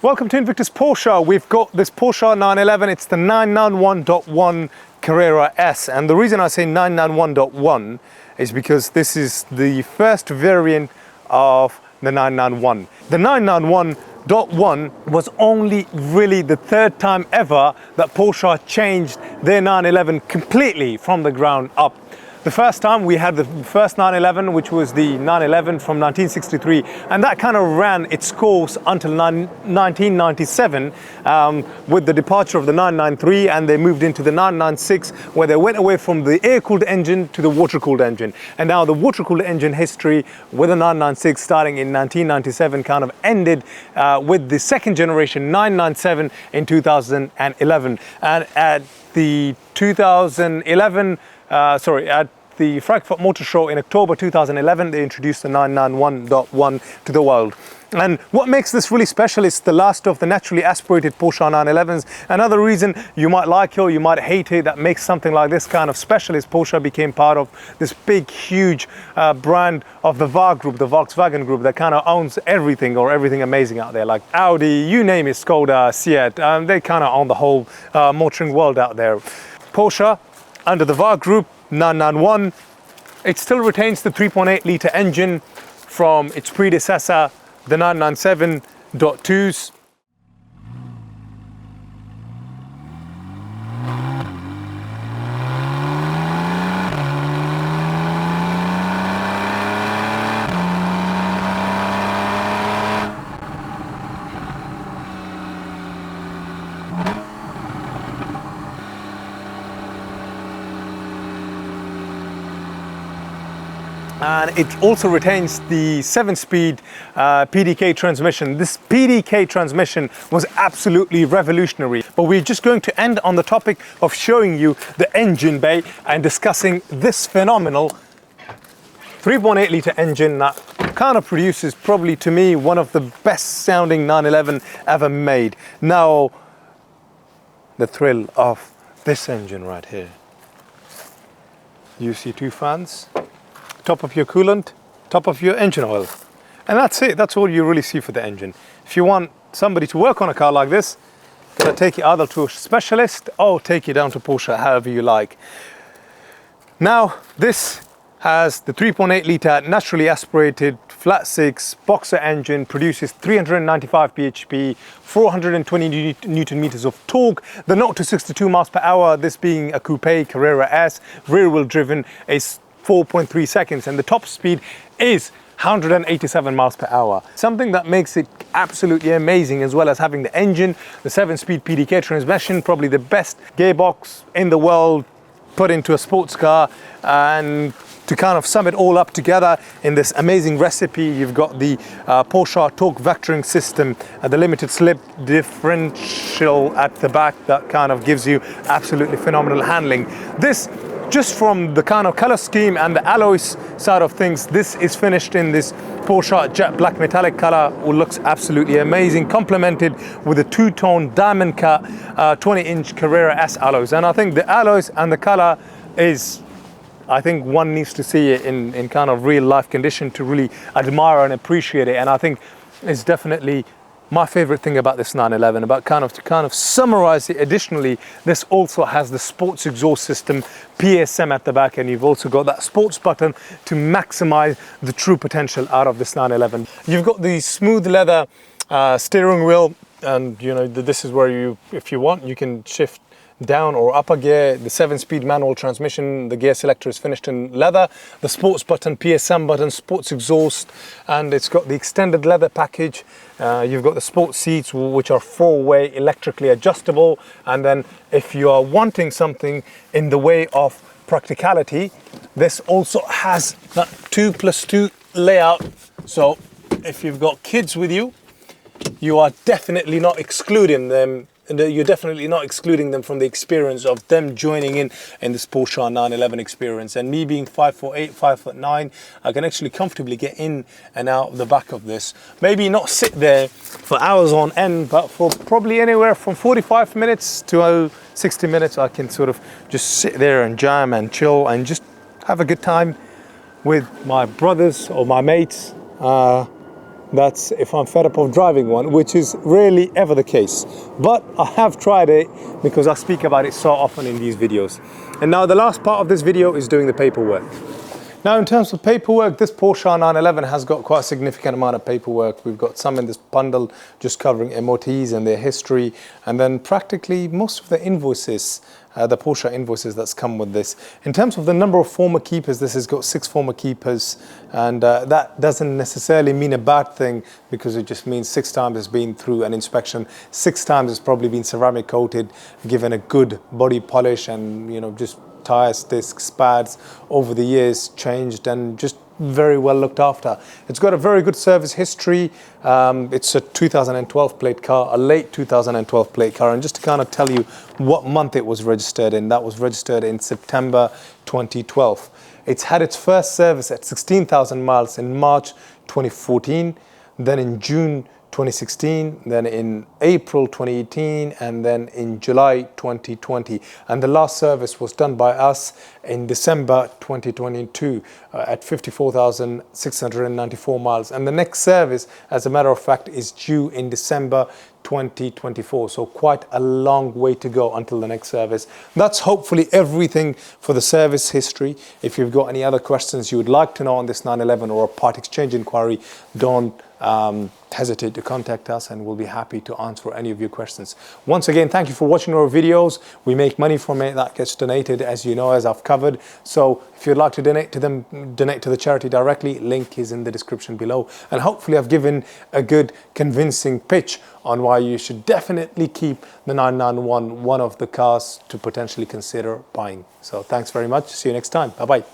Welcome to Invictus Porsche. We've got this Porsche 911. It's the 991.1 Carrera S. And the reason I say 991.1 is because this is the first variant of the 991. The 991.1 was only really the third time ever that Porsche changed their 911 completely from the ground up. The first time we had the first 911, which was the 911 from 1963, and that kind of ran its course until 1997 with the departure of the 993, and they moved into the 996, where they went away from the air-cooled engine to the water-cooled engine. And now the water-cooled engine history with the 996 starting in 1997 kind of ended with the second generation 997 in 2011. And at the 2011 at the Frankfurt Motor Show in October 2011, they introduced the 991.1 to the world. And what makes this really special is the last of the naturally aspirated Porsche 911s. Another reason you might like it or you might hate it that makes something like this kind of special is Porsche became part of this big, huge brand of the VAR group, the Volkswagen group, that kind of owns everything or everything amazing out there, like Audi, you name it, Skoda, Seat. They kind of own the whole motoring world out there. Porsche, under the VAR group 991, it still retains the 3.8 litre engine from its predecessor, the 997.2s. And it also retains the 7-speed PDK transmission. This PDK transmission was absolutely revolutionary. But we're just going to end on the topic of showing you the engine bay and discussing this phenomenal 3.8 litre engine that kind of produces probably to me one of the best sounding 911 ever made. Now, the thrill of this engine right here. You see two fans, top of your coolant, top of your engine oil. And that's it, that's all you really see for the engine. If you want somebody to work on a car like this, gotta take it either to a specialist or take it down to Porsche, however you like. Now, this has the 3.8 litre naturally aspirated flat six boxer engine, produces 395 bhp, 420 newton meters of torque. The 0 to 62 miles per hour, this being a coupe Carrera S, rear wheel driven, is 4.3 seconds, and the top speed is 187 miles per hour. Something that makes it absolutely amazing, as well as having the engine, the 7-speed PDK transmission, probably the best gearbox in the world put into a sports car. And to kind of sum it all up together in this amazing recipe, you've got the Porsche torque vectoring system, the limited slip differential at the back that kind of gives you absolutely phenomenal handling. This, just from the kind of color scheme and the alloys side of things, this is finished in this Porsche jet black metallic color, which looks absolutely amazing, complemented with a two-tone diamond cut 20-inch Carrera S alloys. And I think the alloys and the color is, I think one needs to see it in kind of real life condition to really admire and appreciate it. And I think it's definitely my favorite thing about this 911, to kind of summarize it. Additionally, this also has the sports exhaust system, PSM at the back, and you've also got that sports button to maximize the true potential out of this 911. You've got the smooth leather steering wheel, and you know, this is where you, if you want, you can shift down or upper gear. The 7-speed manual transmission, the gear selector is finished in leather, the sports button, PSM button, sports exhaust, and it's got the extended leather package. You've got the sports seats, which are 4-way electrically adjustable. And then if you are wanting something in the way of practicality, this also has that 2+2 layout. So if you've got kids with you, you are definitely not excluding them. You're definitely not excluding them from the experience of them joining in this Porsche 911 experience. And me being 5'8", 5'9", I can actually comfortably get in and out the back of this. Maybe not sit there for hours on end, but for probably anywhere from 45 minutes to 60 minutes, I can sort of just sit there and jam and chill and just have a good time with my brothers or my mates. That's if I'm fed up of driving one, which is rarely ever the case. But I have tried it because I speak about it so often in these videos. And now the last part of this video is doing the paperwork. Now in terms of paperwork, this Porsche 911 has got quite a significant amount of paperwork. We've got some in this bundle just covering MOTs and their history, and then practically most of the invoices, the Porsche invoices that's come with this. In terms of the number of former keepers, this has got 6 former keepers, and that doesn't necessarily mean a bad thing, because it just means 6 times it's been through an inspection, 6 times it's probably been ceramic coated, given a good body polish, and just tires, discs, pads over the years changed, and just very well looked after. It's got a very good service history. It's a 2012 plate car, a late 2012 plate car, and just to kind of tell you what month it was registered in, that was registered in September 2012. It's had its first service at 16,000 miles in March 2014, then in June 2016, then in April 2018, and then in July 2020. And the last service was done by us in December 2022 at 54,694 miles. And the next service, as a matter of fact, is due in December 2024. So quite a long way to go until the next service. That's hopefully everything for the service history. If you've got any other questions you would like to know on this 911 or a part exchange inquiry, don't hesitate to contact us, and we'll be happy to answer any of your questions. Once again, thank you for watching our videos. We make money from it. That gets donated, as you know, as I've covered. So if you'd like to donate to them, donate to the charity directly. Link is in the description below. And hopefully I've given a good convincing pitch on why you should definitely keep the 991, one of the cars to potentially consider buying. So thanks very much. See you next time. Bye-bye.